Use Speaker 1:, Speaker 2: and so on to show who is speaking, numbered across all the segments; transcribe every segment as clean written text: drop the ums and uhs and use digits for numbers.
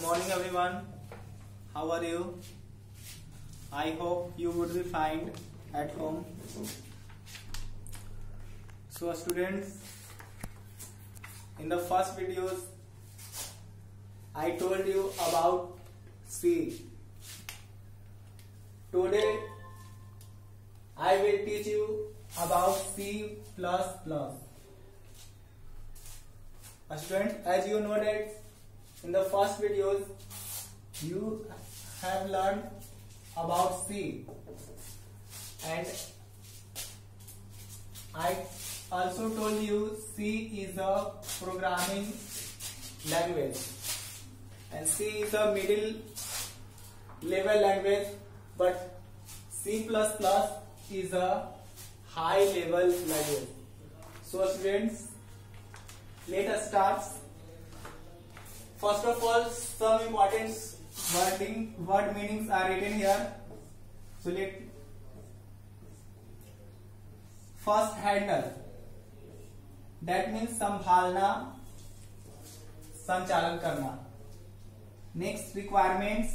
Speaker 1: morning everyone. How are you? I hope you would be fine at home. So students, in the first videos I told you about C. Today I will teach you about C++. Students, as you know that in the first videos you have learned about C, and I also told you C is a programming language and C is a middle level language, but C++ is a high level language. So students, let us start. First of all, some important word meanings are written here. So first, handle, that means संभालना, संचालन करना. Next, requirements,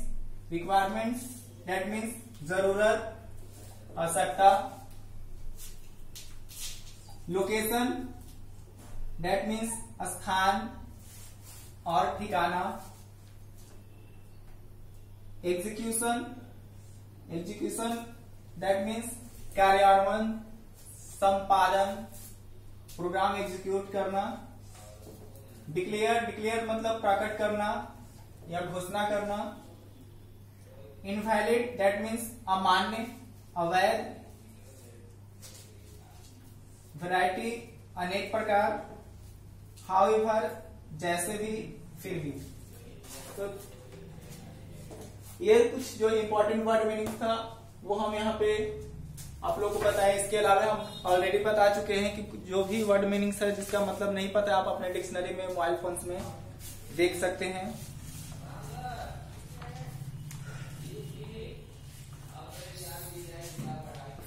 Speaker 1: that means जरूरत, आवश्यकता. Location, that means स्थान और ठिकाना. Execution, that means कार्यान्वयन, संपादन, प्रोग्राम एग्जीक्यूट करना. डिक्लेयर मतलब प्रकट करना या घोषणा करना. इनवैलिड, दैट मीन्स अमान्य, अवैध. वैरायटी, अनेक प्रकार. हाउएवर, जैसे भी, फिर भी. तो ये कुछ जो इम्पोर्टेंट वर्ड मीनिंग था वो हम यहाँ पे आप लोगों को बताएं. इसके अलावा हम ऑलरेडी बता चुके हैं कि जो भी वर्ड मीनिंग्स है जिसका मतलब नहीं पता आप अपने डिक्शनरी में, मोबाइल फोन्स में देख सकते हैं.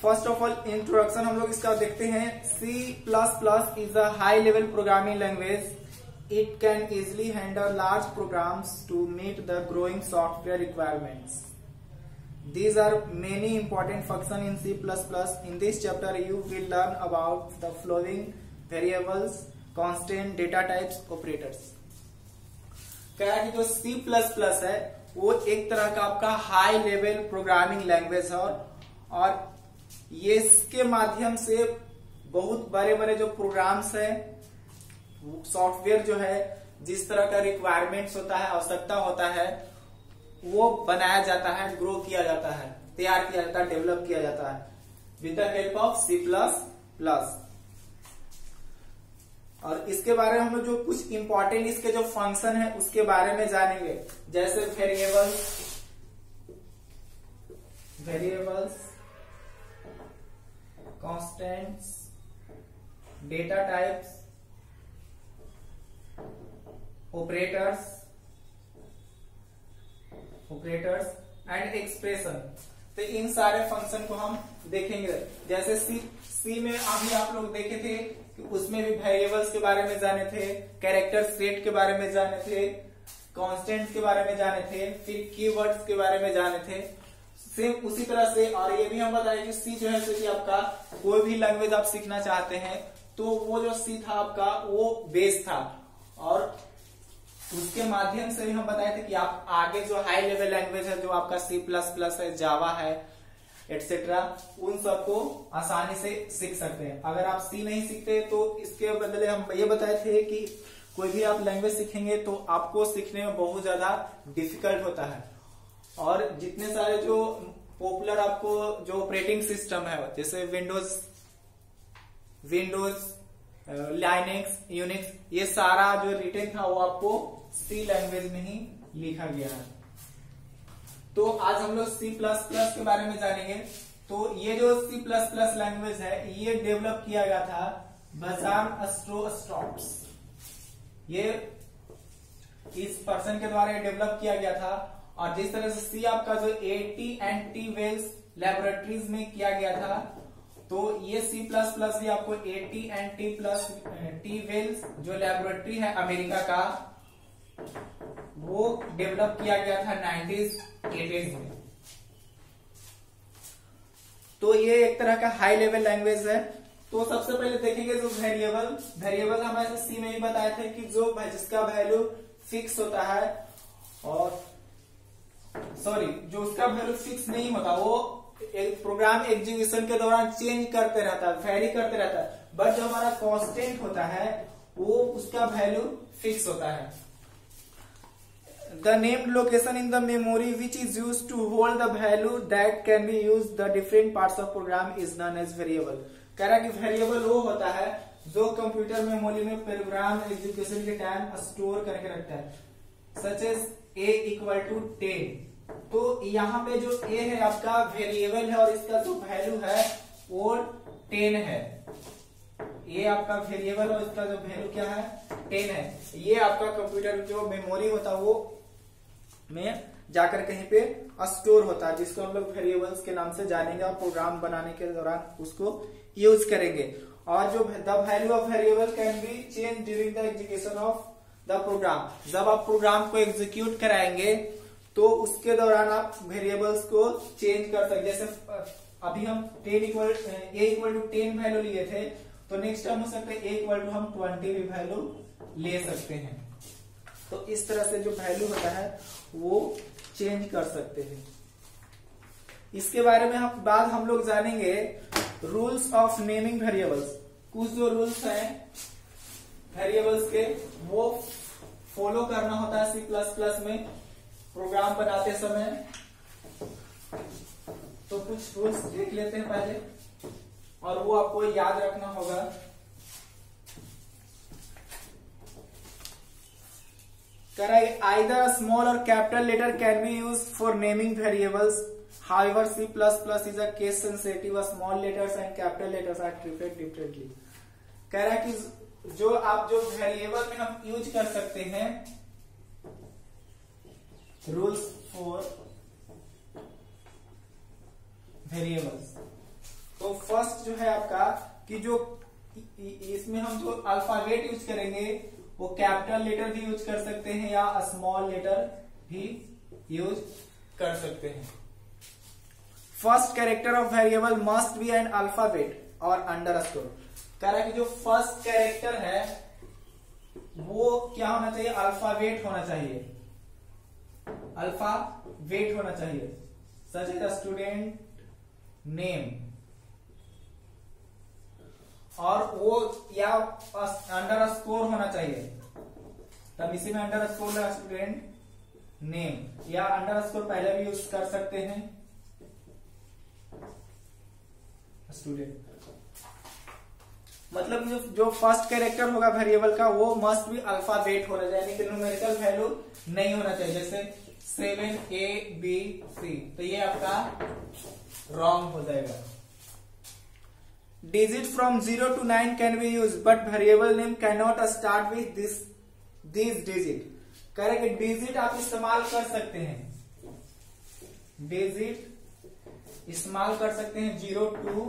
Speaker 1: फर्स्ट ऑफ ऑल इंट्रोडक्शन हम लोग इसका देखते हैं. C++ is a high level programming language. It can easily handle large programs to meet the growing software requirements. These are many important functions in C++. In this chapter, you will learn about the following: variables, constant, data types, operators. क्या कि जो C++ है वो एक तरह का आपका high level programming language है और ये इसके माध्यम से बहुत बड़े बड़े जो प्रोग्राम्स है, सॉफ्टवेयर जो है, जिस तरह का रिक्वायरमेंट्स होता है, आवश्यकता होता है, वो बनाया जाता है, ग्रो किया जाता है, तैयार किया जाता है, डेवलप किया जाता है with the help of C++. और इसके बारे में हम लोग जो कुछ इंपॉर्टेंट इसके जो फंक्शन है उसके बारे में जानेंगे. जैसे variables, constants, data types, operators and expression. तो इन सारे फंक्शन को हम देखेंगे. जैसे सी में अभी आप लोग देखे थे कि उसमें भी वेरिएबल्स के बारे में जाने थे, कैरेक्टर सेट के बारे में जाने थे, कांस्टेंट्स के बारे में जाने थे, फिर कीवर्ड्स के बारे में जाने थे. सेम उसी तरह से और ये भी हम बताएं कि सी जो है कि आपका कोई भी लैंग्वेज आप सीखना चाहते हैं तो वो जो सी था आपका वो बेस था, और उसके माध्यम से भी हम बताए थे कि आप आगे जो हाई लेवल लैंग्वेज है जो आपका C++ है, जावा है, एटसेट्रा, उन सबको आसानी से सीख सकते हैं. अगर आप सी नहीं सीखते तो इसके बदले हम ये बताए थे कि कोई भी आप लैंग्वेज सीखेंगे तो आपको सीखने में बहुत ज्यादा डिफिकल्ट होता है. और जितने सारे जो पॉपुलर आपको जो ऑपरेटिंग सिस्टम है जैसे विंडोज, लाइनेक्स, यूनिक्स, ये सारा जो रिटेन था वो आपको सी लैंग्वेज में ही लिखा गया है. तो आज हम लोग C++ के बारे में जानेंगे. तो ये जो C++ लैंग्वेज है ये डेवलप किया गया था बजान स्ट्रोस्ट्रॉप्स. ये इस पर्सन के द्वारा डेवलप किया गया था. और जिस तरह से सी आपका जो AT&T वेल्स लैबोरेटरीज में किया गया था, तो ये C++ भी आपको AT&T वेल्स जो लैबोरेटरी है अमेरिका का, वो डेवलप किया गया था 1980s में। तो ये एक तरह का हाई लेवल लैंग्वेज है। तो सबसे पहले देखेंगे जो वेरिएबल हमारे सी में ही बताए थे कि जो जिसका वैल्यू फिक्स होता है, और सॉरी जो उसका वैल्यू फिक्स नहीं होता वो एक प्रोग्राम एग्जीक्यूशन के दौरान चेंज करते रहता है, वेरी करते रहता है। बट जो हमारा कांस्टेंट होता है वो उसका वैल्यू फिक्स होता है। The named location in the memory which is used to hold the value that can be used the different parts of program is known as variable। कह रहा है कि वेरिएबल वो होता है जो कंप्यूटर मेमोरी में प्रोग्राम एग्जीक्यूशन के टाइम स्टोर करके रखता है, such as a equal to 10। तो यहाँ पे जो a है आपका वेरिएबल है और इसका जो वैल्यू है वो 10 है। ये आपका वेरिएबल और इसका जो वैल्यू क्या है 10 है। ये आपका कंप्यूटर जो मेमोरी होता है वो में जाकर कहीं पे स्टोर होता है, जिसको हम लोग वेरिएबल्स के नाम से जानेंगे और प्रोग्राम बनाने के दौरान उसको यूज करेंगे। और जो the value of variable can be change during the execution of the program. जब आप प्रोग्राम को एग्जीक्यूट कराएंगे तो उसके दौरान आप वेरिएबल्स को चेंज कर सकते। जैसे अभी हम a इक्वल टू 10 वैल्यू लिए थे, तो नेक्स्ट टाइम हो सकता है a इक्वल टू हम 20 भी वैल्यू ले सकते हैं। तो इस तरह से जो वैल्यू होता है वो चेंज कर सकते हैं। इसके बारे में बाद हम लोग जानेंगे रूल्स ऑफ नेमिंग वेरिएबल्स। कुछ जो रूल्स हैं वेरिएबल्स के वो फॉलो करना होता है C++ में प्रोग्राम बनाते समय। तो कुछ रूल्स देख लेते हैं पहले, और वो आपको याद रखना होगा। Either small or capital letter can be used for naming variables. However, C++ is a case sensitive. Small letters and capital letters are treated differently. कह रहा है कि जो आप जो वेरिएबल में हम यूज कर सकते हैं रूल्स फॉर वेरिएबल्स। तो फर्स्ट जो है आपका कि जो इसमें हम जो अल्फाबेट यूज करेंगे वो कैपिटल लेटर भी यूज कर सकते हैं या स्मॉल लेटर भी यूज कर सकते हैं। First character of variable must be an alphabet और अंडरस्कोर। कह रहा है कि जो फर्स्ट कैरेक्टर है वो क्या होना चाहिए, अल्फाबेट होना चाहिए, अल्फाबेट होना चाहिए। सच एज स्टूडेंट नेम, और वो या अंडरस्कोर होना चाहिए, तब इसी में अंडरस्कोर लगा स्टूडेंट नेम, या अंडरस्कोर पहले भी यूज कर सकते हैं स्टूडेंट। मतलब जो फर्स्ट कैरेक्टर होगा वेरिएबल का वो मस्ट भी अल्फाबेट होना चाहिए, यानी कि न्यूमेरिकल वैल्यू नहीं होना चाहिए। जैसे 7ABC, तो ये आपका रॉन्ग हो जाएगा। Digit from 0 to 9 can be used, but variable name cannot start with these digit। कह रहे कि डिजिट आप इस्तेमाल कर सकते हैं, डिजिट इस्तेमाल कर सकते हैं 0 to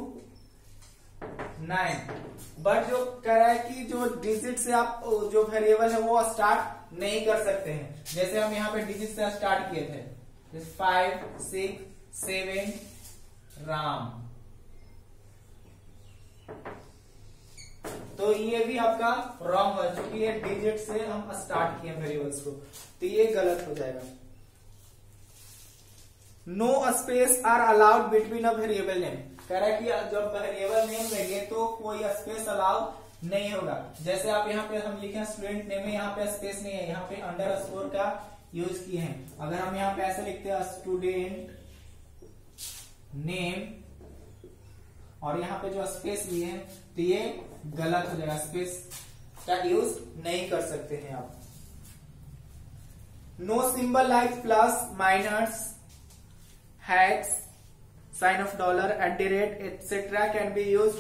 Speaker 1: 9, बट जो कह रहा है कि जो डिजिट से आप जो वेरिएबल है वो स्टार्ट नहीं कर सकते हैं। जैसे हम यहाँ पे डिजिट से स्टार्ट किए थे 5 6 7 राम, तो ये भी आपका रॉन्ग है क्योंकि ये डिजिट से हम स्टार्ट किए वेरिएबल्स को, तो ये गलत हो जाएगा। No space are allowed between a variable name. कह रहा है कि जब वेरिएबल नेम लेंगे तो कोई स्पेस अलाउ नहीं होगा। जैसे आप यहाँ पे हम लिखे स्टूडेंट नेम में यहाँ पे स्पेस नहीं है, यहाँ पे अंडरस्कोर का यूज किए हैं। अगर हम यहाँ पे ऐसे लिखते हैं स्टूडेंट नेम और यहाँ पे जो स्पेस लिए हैं तो ये गलत हो जाएगा, स्पेस का यूज नहीं कर सकते हैं आप। No symbol like plus minus hash sign of dollar @ etcetera can be use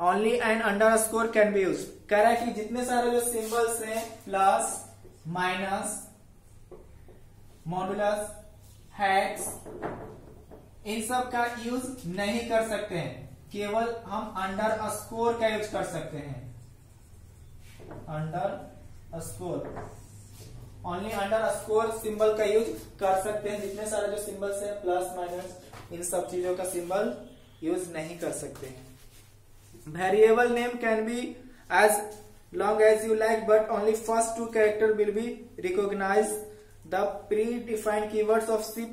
Speaker 1: only and underscore can be use. कह रहा है कि जितने सारे जो सिंबल्स हैं प्लस माइनस मॉडुलस हैश इन सब का यूज नहीं कर सकते हैं, केवल हम अंडरस्कोर का यूज कर सकते हैं, अंडरस्कोर। ओनली अंडरस्कोर सिंबल का यूज कर सकते हैं। जितने सारे जो सिंबल्स है प्लस माइनस इन सब चीजों का सिंबल यूज नहीं कर सकते हैं। Variable name can be as long as you like but only first two character will be recognize the pre defined keywords of C++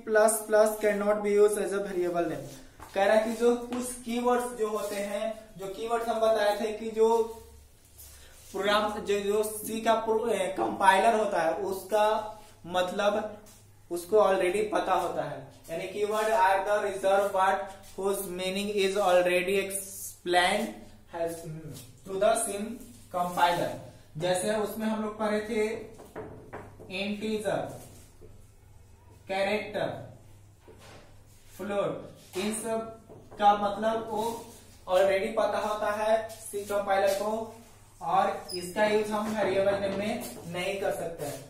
Speaker 1: can not be use as a variable name. कह रहा है कि जो कुछ keywords जो होते हैं, जो कीवर्ड्स हम बताए थे कि जो प्रोग्राम जो C का कंपाइलर होता है उसका मतलब उसको ऑलरेडी पता होता है, यानी keyword are the reserve word whose meaning is already explained through the same compiler. जैसे उसमें हम लोग पढ़े थे इंटीजर, कैरेक्टर, फ्लोट, इन सब का मतलब वो ऑलरेडी पता होता है सी कंपाइलर को, और इसका यूज हम वेरिएबल नेम में नहीं कर सकते हैं।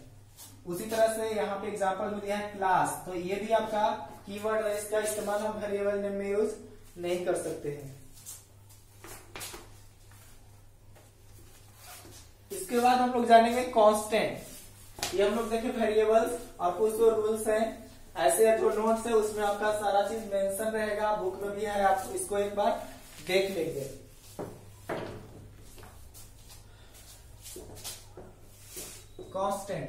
Speaker 1: उसी तरह से यहाँ पे एग्जांपल में दिया है क्लास, तो ये भी आपका कीवर्ड है, इसका इस्तेमाल हम वेरिएबल नेम में यूज नहीं कर सकते हैं। इसके बाद हम लोग जानेंगे कांस्टेंट। ये हम लोग देखे वेरिएबल्स और कुछ तो रूल्स हैं, ऐसे जो नोट्स है उसमें आपका सारा चीज मेंशन रहेगा, बुक में भी है, आप इसको एक बार देख लेंगे। कांस्टेंट,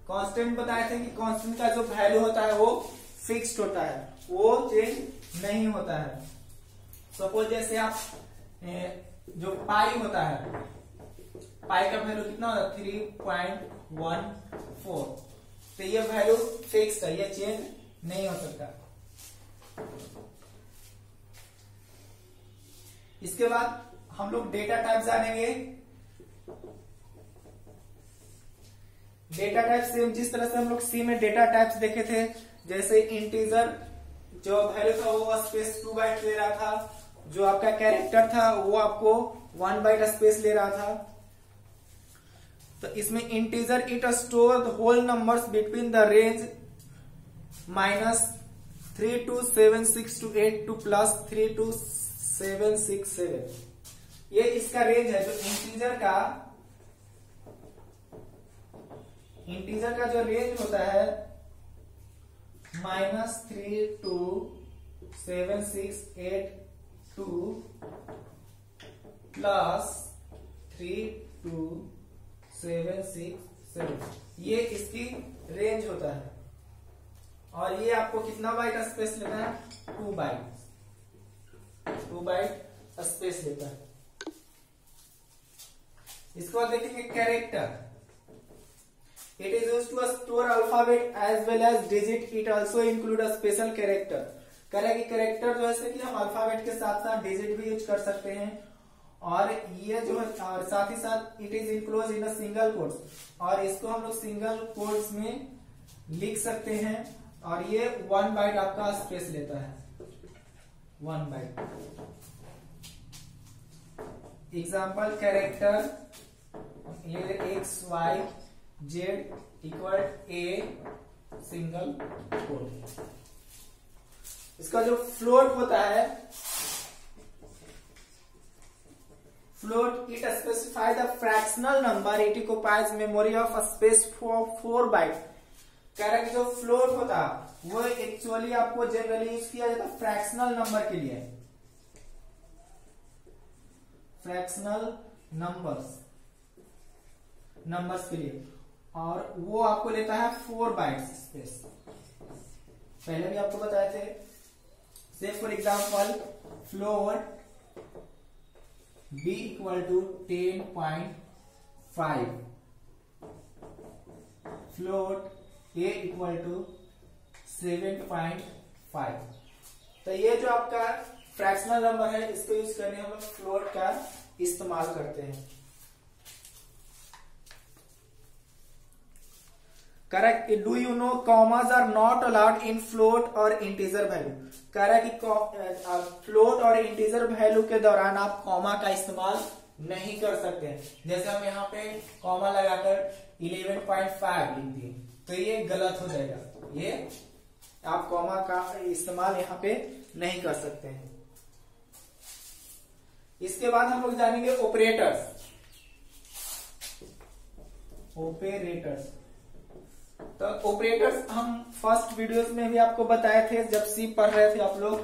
Speaker 1: कांस्टेंट बताए थे कि कांस्टेंट का जो वैल्यू होता है वो फिक्स्ड होता है, वो चेंज नहीं होता है। सपोज जैसे आप जो पाई होता है, पाई का वैल्यू कितना होता है 3.14, तो ये वैल्यू फिक्स्ड है, ये चेंज नहीं हो सकता। इसके बाद हम लोग डेटा टाइप जानेंगे। डेटा टाइप सेम जिस तरह से हम लोग सी में डेटा टाइप्स देखे थे, जैसे इंटीजर जो वैल्यू था वो स्पेस 2 बाइट ले रहा था, जो आपका कैरेक्टर था वो आपको 1 बाइट स्पेस ले रहा था। तो इसमें integer it store the whole numbers between the range -3 to 762 8 to +3 to 767, ये इसका रेंज है। जो इंटीजर का जो रेंज होता है -3 to 768 +3 to 767, ये इसकी रेंज होता है। और ये आपको कितना बाइट स्पेस लेता है 2 बाइट स्पेस लेता है। इसके बाद देखेंगे character. It is used to store alphabet as well as digit, it also include a special character. कह रहा है कि कैरेक्टर जो है कि हम अल्फाबेट के साथ साथ डिजिट भी यूज कर सकते हैं, और ये जो है और साथ ही साथ it is enclose in a single quotes, और इसको हम लोग सिंगल कोट्स में लिख सकते हैं, और ये 1 बाइट आपका स्पेस लेता है, 1 बाइट। एग्जाम्पल कैरेक्टर ये XYZ equal A single quote. इसका जो फ्लोट होता है, float it specify the fractional number, it occupies memory of space for 4 byte. कह रहा है कि जो फ्लोट होता है वो एक्चुअली आपको जनरली यूज किया जाता है फ्रैक्शनल नंबर के लिए, फ्रैक्शनल नंबर्स के लिए, और वो आपको लेता है 4 बाइट्स स्पेस। पहले भी आपको बताए थे, say for example float B equal to 10.5, float A equal to 7.5। तो ये जो आपका फ्रैक्शनल नंबर है, इसको यूज करने हम लोग फ्लोट का इस्तेमाल करते हैं। Correct. Do you know commas are not allowed in float और इंटीजर वैल्यू। कह रहा है कि फ्लोट और इंटीजर वैल्यू के दौरान आप कॉमा का इस्तेमाल नहीं कर सकते हैं। जैसे हम यहाँ पे कॉमा लगाकर 11.5 लिख दिए तो ये गलत हो जाएगा, ये आप कॉमा का इस्तेमाल यहाँ पे नहीं कर सकते हैं। इसके बाद हम लोग जानेंगे ऑपरेटर्स। तो ऑपरेटर्स हम फर्स्ट वीडियोस में भी आपको बताए थे जब सी पढ़ रहे थे आप लोग,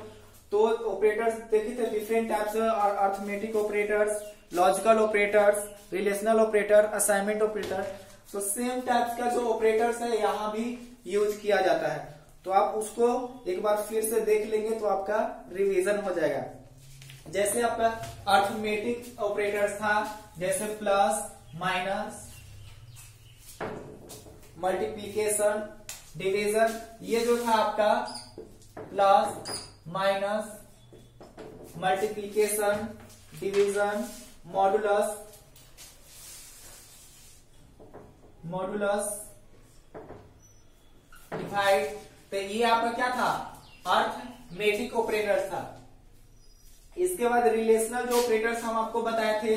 Speaker 1: तो ऑपरेटर्स देखे थे different types, arithmetic operators, logical operators, relational operator, assignment operator. तो सेम टाइप्स का जो ऑपरेटर्स है यहाँ भी यूज किया जाता है, तो आप उसको एक बार फिर से देख लेंगे तो आपका रिवीजन हो जाएगा। जैसे आपका अर्थमेटिक ऑपरेटर्स था, जैसे प्लस, माइनस, मल्टीप्लीकेशन, डिवीजन, ये जो था आपका plus, minus, multiplication, division, modulus, divide, तो ये आपका क्या था, अर्थमेटिक ऑपरेटर्स था। इसके बाद रिलेशनल जो ऑपरेटर्स हम आपको बताए थे,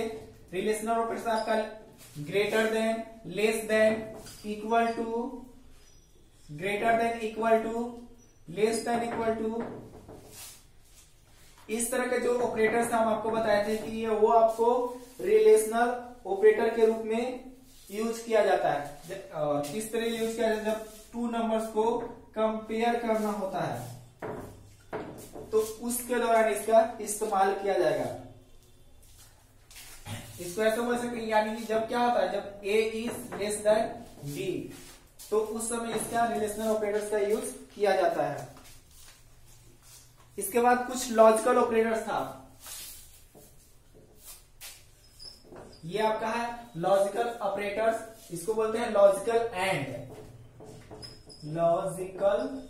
Speaker 1: रिलेशनल ऑपरेटर्स आपका greater than, less than, equal to, greater than equal to, less than equal to, इस तरह के जो ऑपरेटर्स हम आपको बताए थे कि ये वो आपको रिलेशनल ऑपरेटर के रूप में यूज किया जाता है। और किस तरह यूज किया जाता है, जब टू नंबर्स को कंपेयर करना होता है तो उसके दौरान इसका इस्तेमाल किया जाएगा। इसको ऐसे बोल सकते हैं, यानी कि जब क्या होता है, जब a is less than b, तो उस समय इसका रिलेशनल ऑपरेटर्स का यूज किया जाता है। इसके बाद कुछ लॉजिकल ऑपरेटर्स था, ये आपका है लॉजिकल ऑपरेटर्स, इसको बोलते हैं लॉजिकल एंड, लॉजिकल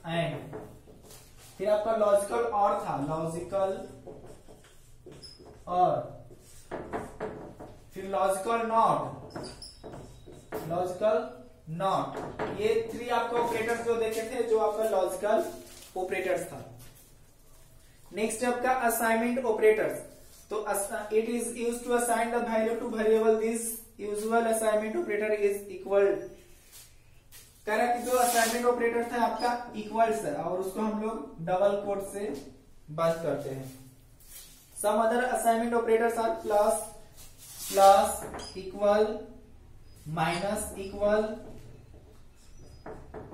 Speaker 1: एंड। फिर आपका लॉजिकल और था, लॉजिकल और, फिर लॉजिकल नॉट, लॉजिकल नॉट। ये थ्री आपको ऑपरेटर्स जो देखे थे जो आपका लॉजिकल ऑपरेटर्स था। नेक्स्ट आपका असाइनमेंट ऑपरेटर्स, तो it is used to assign the value to variable, this usual assignment operator is equal. कह रहा है कि जो असाइनमेंट ऑपरेटर था आपका इक्वल्स है, और उसको हम लोग डबल कोट से बंद करते हैं। Some other assignment operators are plus, plus, equal, minus, equal,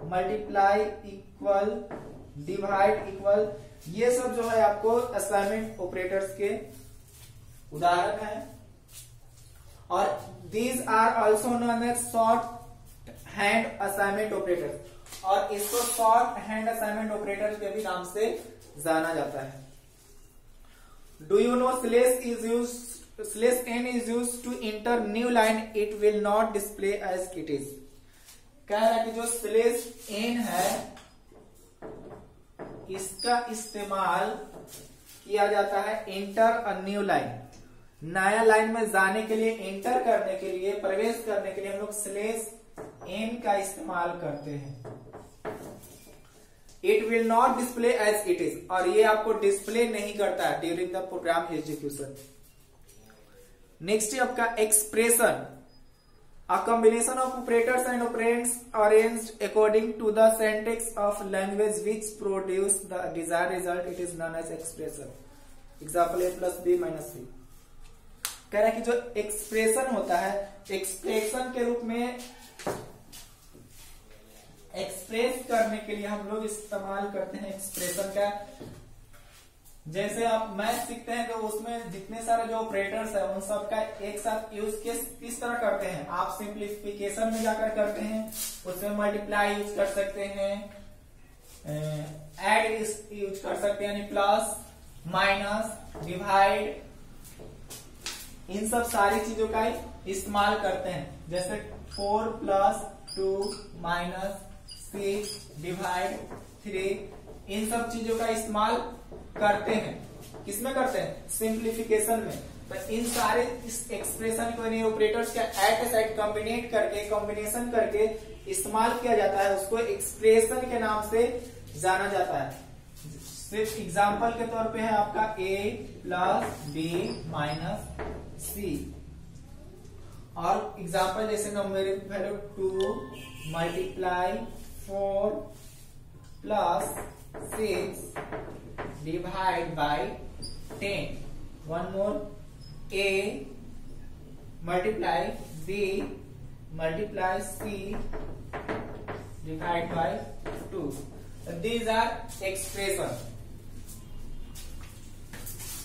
Speaker 1: multiply, equal, divide, equal. ये सब जो है आपको असाइनमेंट ऑपरेटर्स के उदाहरण है। और these are also known as short hand assignment operator, और इसको शॉर्ट हैंड असाइनमेंट ऑपरेटर के भी नाम से जाना जाता है। Do you know slash is use, slash n is use to enter new line, it will not display as it is. कह रहा है कि जो स्लेश एन है इसका इस्तेमाल किया जाता है इंटर अ न्यू लाइन, नया लाइन में जाने के लिए, इंटर करने के लिए, प्रवेश करने के लिए हम लोग स्लेश एन का इस्तेमाल करते हैं। It will not display as it is, और ये आपको डिस्प्ले नहीं करता है during the program execution. Next है आपका expression, a combination of operators and operands arranged according to the syntax of language which produce the desired result, it is known as expression. Example A plus B minus C. कह रहा है कि जो expression होता है, expression के रूप में एक्सप्रेस करने के लिए हम लोग इस्तेमाल करते हैं एक्सप्रेशन का। जैसे आप मैथ सीखते हैं तो उसमें जितने सारे जो ऑपरेटर्स है उन सब का एक साथ यूज किस तरह करते हैं, आप सिंप्लीफिकेशन में जाकर करते हैं, उसमें मल्टीप्लाई यूज कर सकते हैं, ऐड यूज कर सकते हैं, यानी प्लस, माइनस, डिवाइड, इन सब सारी चीजों का इस्तेमाल करते हैं। जैसे 4 प्लस 2 माइनस 6 डिवाइड 3, इन सब चीजों का इस्तेमाल करते हैं। किसमें करते हैं, सिंप्लीफिकेशन में। तो इन सारे इस एक्सप्रेशन को ऑपरेटर्स का एट ए साइड कॉम्बिनेशन करके इस्तेमाल किया जाता है, उसको एक्सप्रेशन के नाम से जाना जाता है। सिर्फ एग्जाम्पल के तौर पे है आपका a plus b minus c, और एग्जाम्पल जैसे numeric value 2 multiply 4 plus 6 divide by 10, one more a multiply b multiply C divide by 2। These are expression.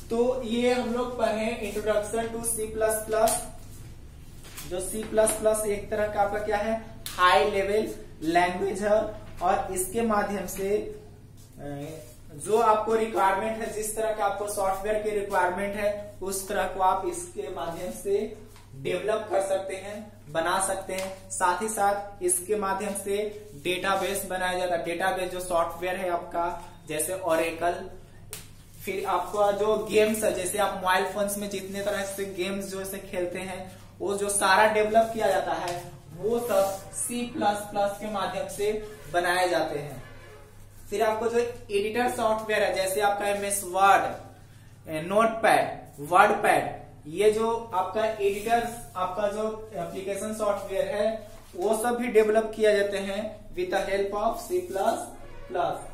Speaker 1: तो ये हम लोग पढ़े introduction to C plus plus. जो सी प्लस प्लस एक तरह का आपका क्या है, हाई लेवल लैंग्वेज है, और इसके माध्यम से जो आपको रिक्वायरमेंट है, जिस तरह का आपको सॉफ्टवेयर की रिक्वायरमेंट है, उस तरह को आप इसके माध्यम से डेवलप कर सकते हैं, बना सकते हैं। साथ ही साथ इसके माध्यम से डेटाबेस बनाया जाता है। डेटाबेस जो सॉफ्टवेयर है आपका, जैसे ओरेकल, फिर आपका जो गेम्स है, जैसे आप मोबाइल फोन्स में जितने तरह से गेम्स जो से खेलते हैं, वो जो सारा डेवलप किया जाता है, वो सब सी प्लस प्लस के माध्यम से बनाए जाते हैं। फिर आपको जो एडिटर सॉफ्टवेयर है, जैसे आपका MS वर्ड, नोटपैड, वर्डपैड, ये जो आपका एडिटर, आपका जो एप्लीकेशन सॉफ्टवेयर है, वो सब भी डेवलप किया जाते हैं with the help of C plus plus.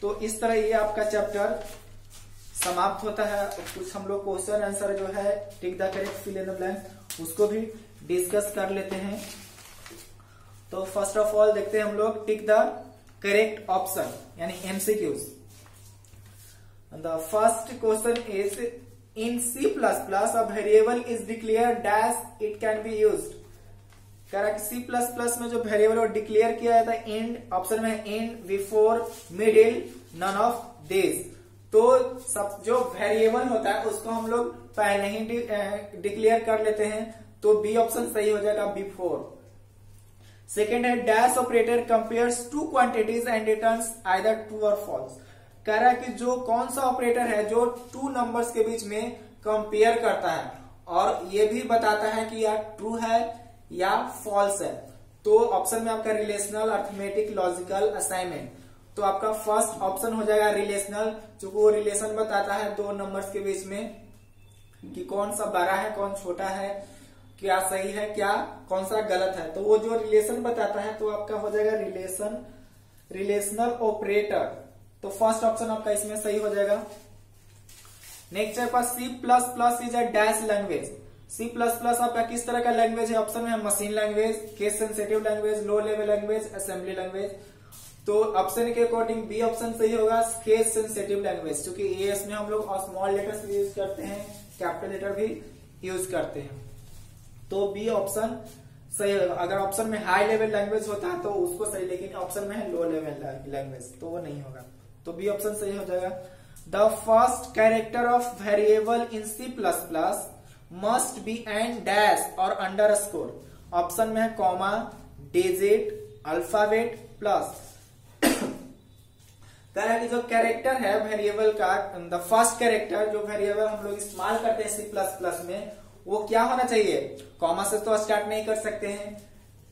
Speaker 1: तो इस तरह ये आपका चैप्टर समाप्त होता है। कुछ हम लोग क्वेश्चन आंसर जो है tick the correct fill in the blank, उसको भी डिस्कस कर लेते हैं। तो फर्स्ट ऑफ ऑल देखते हैं हम लोग टिक द करेक्ट ऑप्शन, यानी MCQs। The first question is in C++ a variable is declare dash it can be used. कह रहा है कि C++ में जो वेरिएबल वो डिक्लेयर किया जाता है एंड, ऑप्शन में end, before, middle, none of this. तो सब जो वेरिएबल होता है उसको हम लोग पहले ही डिक्लेयर कर लेते हैं, तो बी ऑप्शन सही हो जाएगा, बिफोर। सेकेंड है dash operator compares two quantities and returns either true और फॉल्स। कह रहा है कि जो कौन सा ऑपरेटर है जो टू नंबर्स के बीच में कंपेयर करता है और ये भी बताता है कि यह ट्रू है या फॉल्स है। तो ऑप्शन में आपका रिलेशनल, अर्थमेटिक, लॉजिकल, असाइनमेंट। तो आपका फर्स्ट ऑप्शन हो जाएगा रिलेशनल, क्योंकि वो रिलेशन बताता है दो नंबर्स के बीच में कि कौन सा बड़ा है, कौन छोटा है, क्या सही है, क्या कौन सा गलत है। तो वो जो रिलेशन बताता है, तो आपका हो जाएगा रिलेशनल ऑपरेटर। तो फर्स्ट ऑप्शन आपका इसमें सही हो जाएगा। नेक्स्ट है C++ is a dash language. C++ आपका किस तरह का लैंग्वेज है? ऑप्शन में है machine language, case sensitive language, low level language, assembly language. तो ऑप्शन के अकॉर्डिंग बी ऑप्शन सही होगा, केस सेंसिटिव लैंग्वेज, क्योंकि एएस में हम लोग स्मॉल लेटर्स यूज करते हैं, कैपिटल लेटर भी यूज करते हैं। तो बी ऑप्शन सही होगा। अगर ऑप्शन में हाई लेवल लैंग्वेज होता है तो उसको सही, लेकिन ऑप्शन में है लो लेवल लैंग्वेज, तो वो नहीं होगा। तो बी ऑप्शन सही हो जाएगा। The first character of variable in C++ must be and dash और अंडरस्कोर। ऑप्शन में है कॉमा, डिजिट, अल्फाबेट, प्लस। कह रहा है कि जो कैरेक्टर है वेरिएबल का, द फर्स्ट कैरेक्टर जो वेरिएबल हम लोग इस्तेमाल करते हैं C++ में, वो क्या होना चाहिए? कॉमा से तो स्टार्ट नहीं कर सकते हैं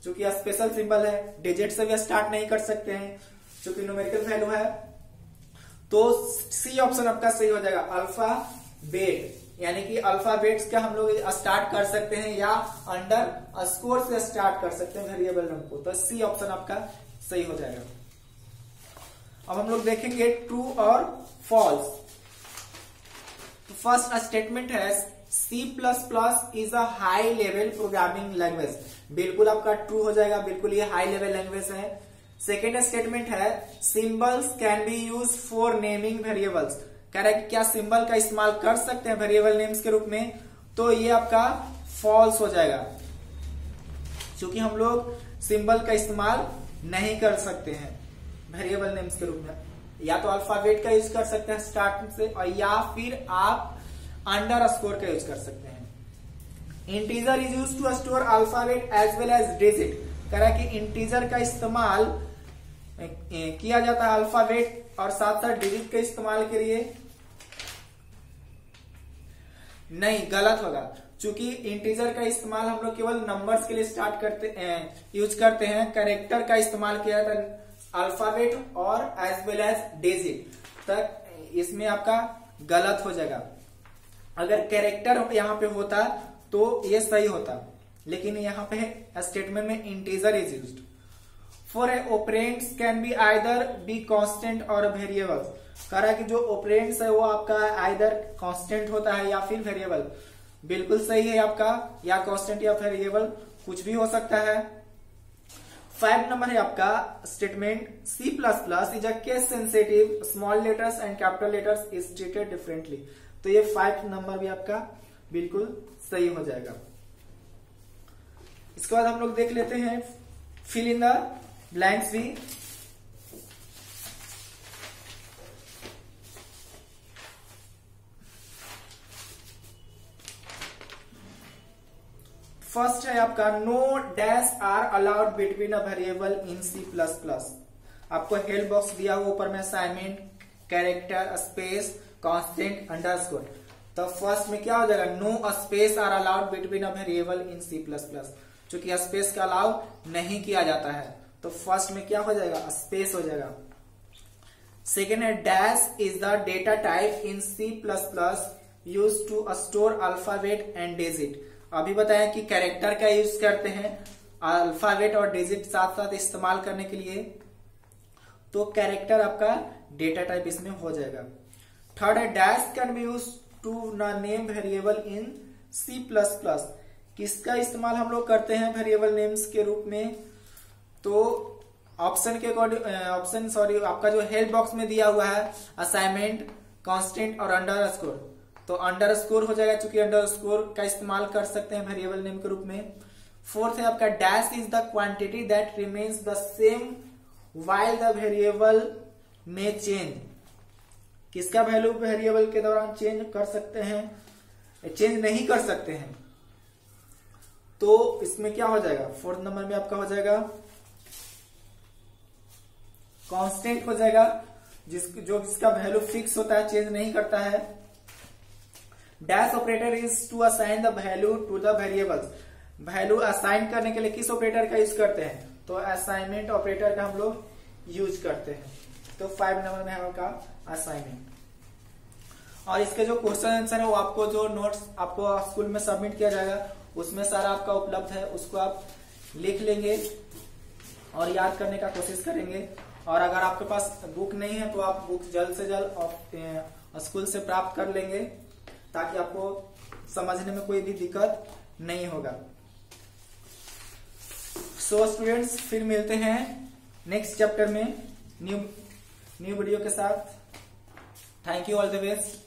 Speaker 1: क्योंकि स्पेशल सिंबल है, डिजिट से भी स्टार्ट नहीं कर सकते हैं क्योंकि न्यूमेरिकल वैल्यू है। तो सी ऑप्शन आपका सही हो जाएगा, अल्फाबेट, यानी कि अल्फाबेट्स का हम लोग स्टार्ट कर सकते हैं या अंडर स्कोर से स्टार्ट कर सकते हैं वेरिएबल नंबर को। तो सी ऑप्शन आपका सही हो जाएगा। अब हम लोग देखेंगे ट्रू और फॉल्स। तो फर्स्ट स्टेटमेंट है C++ is a high level programming language. बिल्कुल आपका ट्रू हो जाएगा, बिल्कुल ये हाई लेवल लैंग्वेज है। सेकेंड स्टेटमेंट है symbols can be use for naming variables. कह रहा है कि क्या सिंबल का इस्तेमाल कर सकते हैं वेरिएबल नेम्स के रूप में? तो ये आपका फॉल्स हो जाएगा, क्योंकि हम लोग सिंबल का इस्तेमाल नहीं कर सकते हैं वेरिएबल नेम्स के रूप में। या तो अल्फाबेट का यूज कर सकते हैं स्टार्टिंग से, और या फिर आप अंडर स्कोर का यूज कर सकते हैं। Integer is use to store alphabet as well as digit. कह रहा है कि इंटीजर का इस्तेमाल किया जाता है अल्फाबेट और साथ साथ डिजिट के इस्तेमाल के लिए नहीं, गलत होगा, क्योंकि इंटीजर का इस्तेमाल हम लोग केवल नंबर्स के लिए स्टार्ट करते यूज करते हैं। कैरेक्टर का इस्तेमाल किया जाता है अल्फाबेट और एज वेल एज डिजिट तक। इसमें आपका गलत हो जाएगा। अगर कैरेक्टर यहाँ पे होता तो ये सही होता, लेकिन यहाँ पे स्टेटमेंट में integer is used. For a operands can be either be constant और वेरिएबल्स। कह रहा है कि जो ऑपरेंड्स है वो आपका आइदर कांस्टेंट होता है या फिर वेरिएबल। बिल्कुल सही है आपका, या कांस्टेंट या वेरिएबल कुछ भी हो सकता है। 5 नंबर है आपका statement C++ is a case sensitive, small letters and capital letters is treated differently. तो ये 5 नंबर भी आपका बिल्कुल सही हो जाएगा। इसके बाद हम लोग देख लेते हैं फिल इन द ब्लैंक्स भी। फर्स्ट है आपका no dash are allowed between a variable in C++। आपको हेल्प बॉक्स दिया हुआ ऊपर में assignment, character, space, constant, underscore. तो फर्स्ट में क्या हो जाएगा, no space are allowed between a variable in C++। चूंकि स्पेस का अलाउ नहीं किया जाता है तो फर्स्ट में क्या हो जाएगा, स्पेस हो जाएगा। सेकेंड है dash is the data type in C++ use to store alphabet and digit. अभी बताया कि कैरेक्टर का यूज करते हैं अल्फाबेट और डिजिट साथ साथ इस्तेमाल करने के लिए, तो कैरेक्टर आपका डेटा टाइप इसमें हो जाएगा। थर्ड है dash can be use to name variable in C++। किसका इस्तेमाल हम लोग करते हैं वेरिएबल नेम्स के रूप में, तो ऑप्शन के अकॉर्डिंग आपका जो हेल्प बॉक्स में दिया हुआ है असाइनमेंट, कांस्टेंट और अंडरस्कोर, तो अंडरस्कोर हो जाएगा क्योंकि अंडरस्कोर का इस्तेमाल कर सकते हैं वेरिएबल नेम के रूप में। फोर्थ है आपका dash is the quantity that remains the same while the variable में चेंज। किसका वैल्यू वेरिएबल के दौरान चेंज कर सकते हैं, चेंज नहीं कर सकते हैं, तो इसमें क्या हो जाएगा, फोर्थ नंबर में आपका हो जाएगा कांस्टेंट हो जाएगा, जिसका वैल्यू फिक्स होता है, चेंज नहीं करता है। Dash operator is to assign the value to the variables. Value assign करने के लिए किस ऑपरेटर का यूज करते हैं, तो असाइनमेंट ऑपरेटर का हम लोग यूज करते हैं। तो 5 नंबर में है आपका असाइनमेंट। और इसके जो क्वेश्चन आंसर है वो आपको जो नोट्स आपको स्कूल में सबमिट किया जाएगा उसमें सारा आपका उपलब्ध है, उसको आप लिख लेंगे और याद करने का कोशिश करेंगे। और अगर आपके पास बुक नहीं है तो आप बुक जल्द से जल्द स्कूल से प्राप्त कर लेंगे ताकि आपको समझने में कोई भी दिक्कत नहीं होगा। सो स्टूडेंट्स फिर मिलते हैं नेक्स्ट चैप्टर में न्यू वीडियो के साथ। Thank you, all the best.